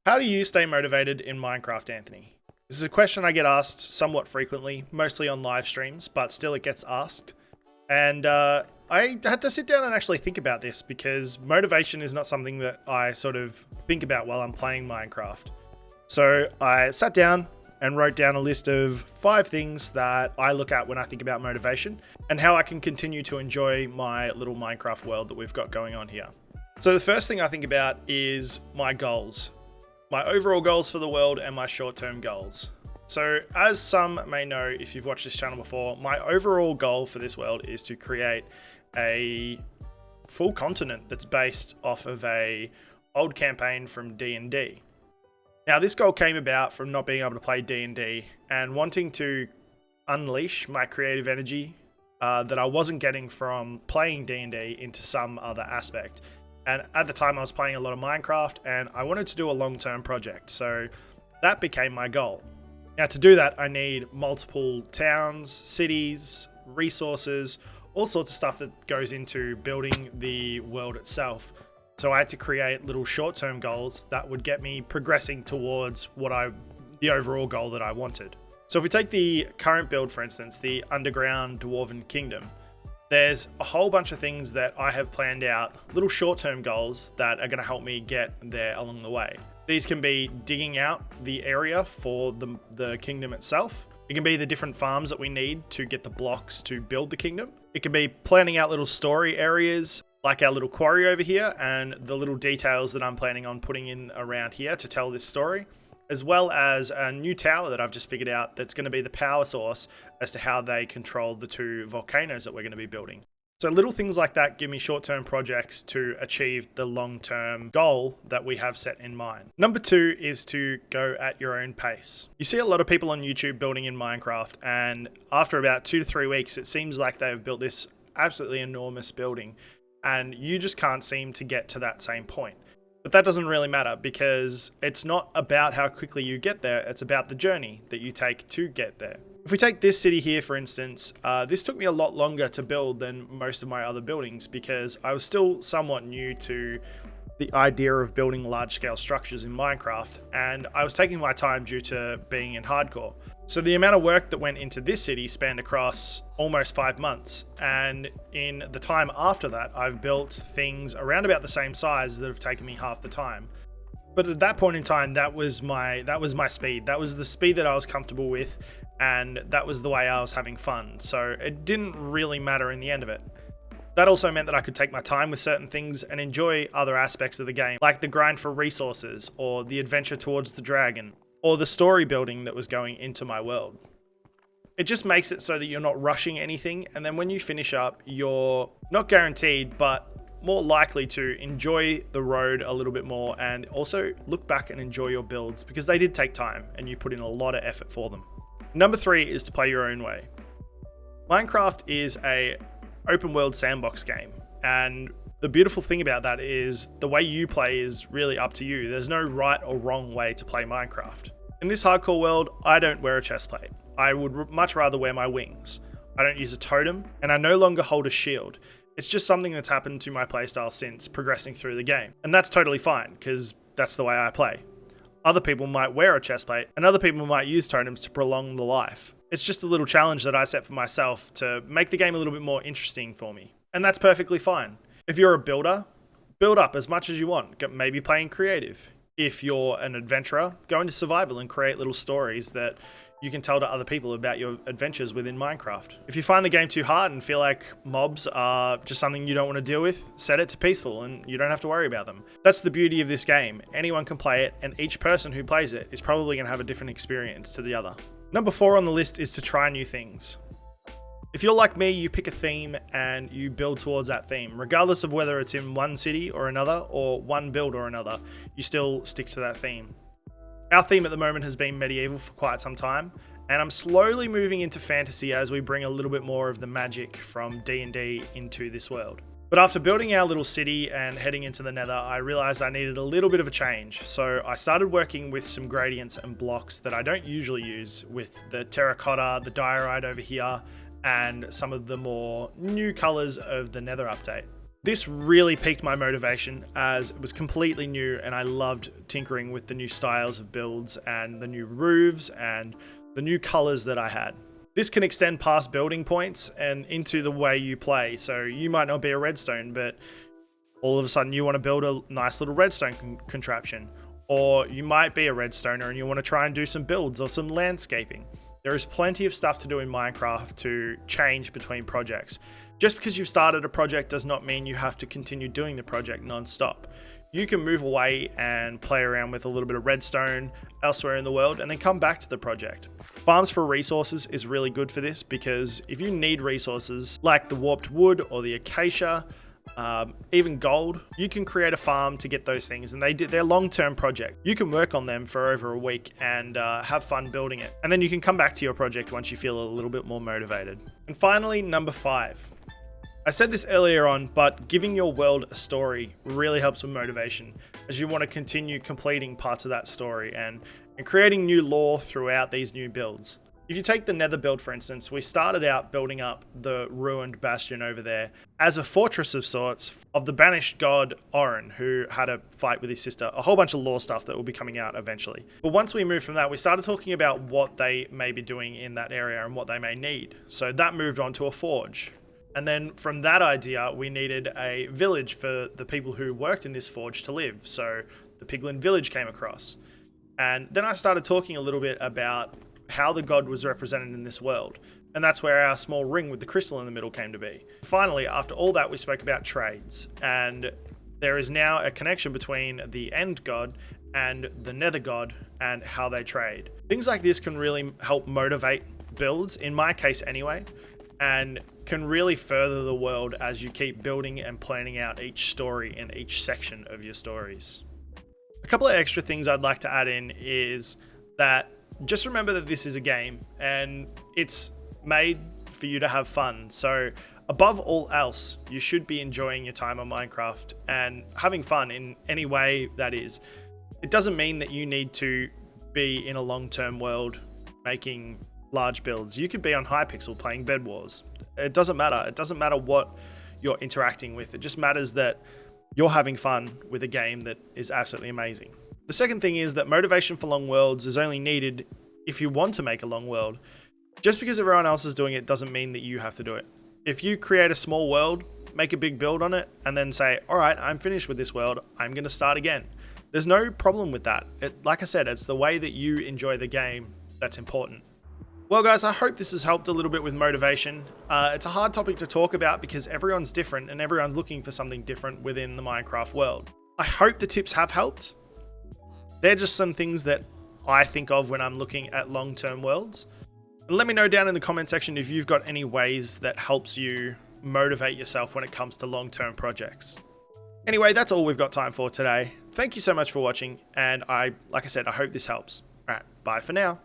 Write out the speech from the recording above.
How do you stay motivated in Minecraft, Anthony? This is a question I get asked somewhat frequently, mostly on live streams, but still it gets asked. And I had to sit down and actually think about this because motivation is not something that I sort of think about while I'm playing Minecraft. So I sat down and wrote down a list of 5 things that I look at when I think about motivation and how I can continue to enjoy my little Minecraft world that we've got going on here. So the first thing I think about is my goals. My overall goals for the world and my short-term goals. So as some may know, if you've watched this channel before, my overall goal for this world is to create a full continent that's based off of a old campaign from D&D. Now this goal came about from not being able to play D&D and wanting to unleash my creative energy that I wasn't getting from playing D&D into some other aspect. And at the time I was playing a lot of Minecraft and I wanted to do a long-term project. So that became my goal. Now to do that, I need multiple towns, cities, resources, all sorts of stuff that goes into building the world itself. So I had to create little short-term goals that would get me progressing towards the overall goal that I wanted. So if we take the current build, for instance, the Underground Dwarven Kingdom, there's a whole bunch of things that I have planned out, little short-term goals that are going to help me get there along the way. These can be digging out the area for the kingdom itself. It can be the different farms that we need to get the blocks to build the kingdom. It can be planning out little story areas like our little quarry over here and the little details that I'm planning on putting in around here to tell this story, as well as a new tower that I've just figured out that's going to be the power source as to how they control the 2 volcanoes that we're going to be building. So little things like that give me short-term projects to achieve the long-term goal that we have set in mind. Number 2 is to go at your own pace. You see a lot of people on YouTube building in Minecraft, and after about 2 to 3 weeks, it seems like they've built this absolutely enormous building, and you just can't seem to get to that same point. But that doesn't really matter because it's not about how quickly you get there, it's about the journey that you take to get there. If we take this city here, for instance, this took me a lot longer to build than most of my other buildings because I was still somewhat new to the idea of building large-scale structures in Minecraft, and I was taking my time due to being in hardcore. So the amount of work that went into this city spanned across almost 5 months, and in the time after that, I've built things around about the same size that have taken me half the time. But at that point in time, that was my speed. That was the speed that I was comfortable with, and that was the way I was having fun. So it didn't really matter in the end of it. That also meant that I could take my time with certain things and enjoy other aspects of the game, like the grind for resources, or the adventure towards the dragon, or the story building that was going into my world. It just makes it so that you're not rushing anything, and then when you finish up, you're not guaranteed, but more likely to enjoy the road a little bit more and also look back and enjoy your builds because they did take time and you put in a lot of effort for them. Number 3 is to play your own way. Minecraft is a open world sandbox game, and the beautiful thing about that is the way you play is really up to you. There's no right or wrong way to play Minecraft. In this hardcore world, I don't wear a chestplate. I would much rather wear my wings. I don't use a totem, and I no longer hold a shield. It's just something that's happened to my playstyle since progressing through the game. And that's totally fine, because that's the way I play. Other people might wear a chestplate, and other people might use totems to prolong the life. It's just a little challenge that I set for myself to make the game a little bit more interesting for me. And that's perfectly fine. If you're a builder, build up as much as you want, maybe playing creative. If you're an adventurer, go into survival and create little stories that you can tell to other people about your adventures within Minecraft. If you find the game too hard and feel like mobs are just something you don't want to deal with, set it to peaceful and you don't have to worry about them. That's the beauty of this game. Anyone can play it, and each person who plays it is probably going to have a different experience to the other. Number 4 on the list is to try new things. If you're like me, you pick a theme and you build towards that theme. Regardless of whether it's in one city or another, or one build or another, you still stick to that theme. Our theme at the moment has been medieval for quite some time, and I'm slowly moving into fantasy as we bring a little bit more of the magic from D&D into this world. But after building our little city and heading into the Nether, I realized I needed a little bit of a change. So I started working with some gradients and blocks that I don't usually use, with the terracotta, the diorite over here, and some of the more new colors of the Nether update. This really piqued my motivation as it was completely new and I loved tinkering with the new styles of builds and the new roofs and the new colors that I had. This can extend past building points and into the way you play. So you might not be a redstone, but all of a sudden you want to build a nice little redstone contraption. Or you might be a redstoner and you want to try and do some builds or some landscaping. There is plenty of stuff to do in Minecraft to change between projects. Just because you've started a project does not mean you have to continue doing the project non-stop. You can move away and play around with a little bit of redstone elsewhere in the world and then come back to the project. Farms for resources is really good for this because if you need resources like the warped wood or the acacia, even gold, you can create a farm to get those things, and they're long-term project. You can work on them for over a week and have fun building it, and then you can come back to your project once you feel a little bit more motivated. And finally, number 5. I said this earlier on, but giving your world a story really helps with motivation as you want to continue completing parts of that story and creating new lore throughout these new builds. If you take the Nether build, for instance, we started out building up the ruined bastion over there as a fortress of sorts of the banished god Orin, who had a fight with his sister, a whole bunch of lore stuff that will be coming out eventually. But once we moved from that, we started talking about what they may be doing in that area and what they may need. So that moved on to a forge. And then from that idea, we needed a village for the people who worked in this forge to live. So the Piglin village came across. And then I started talking a little bit about how the god was represented in this world. And that's where our small ring with the crystal in the middle came to be. Finally, after all that, we spoke about trades. And there is now a connection between the end god and the nether god and how they trade. Things like this can really help motivate builds, in my case anyway, and can really further the world as you keep building and planning out each story and each section of your stories. A couple of extra things I'd like to add in is that just remember that this is a game and it's made for you to have fun. So above all else, you should be enjoying your time on Minecraft and having fun in any way that is. It doesn't mean that you need to be in a long-term world making large builds. You could be on Hypixel playing Bed Wars. It doesn't matter. It doesn't matter what you're interacting with. It just matters that you're having fun with a game that is absolutely amazing. The second thing is that motivation for long worlds is only needed if you want to make a long world. Just because everyone else is doing it doesn't mean that you have to do it. If you create a small world, make a big build on it, and then say, all right, I'm finished with this world, I'm going to start again. There's no problem with that. Like I said, it's the way that you enjoy the game that's important. Well guys, I hope this has helped a little bit with motivation. It's a hard topic to talk about because everyone's different and everyone's looking for something different within the Minecraft world. I hope the tips have helped. They're just some things that I think of when I'm looking at long-term worlds. And let me know down in the comment section if you've got any ways that helps you motivate yourself when it comes to long-term projects. Anyway, that's all we've got time for today. Thank you so much for watching, and like I said, I hope this helps. All right, bye for now.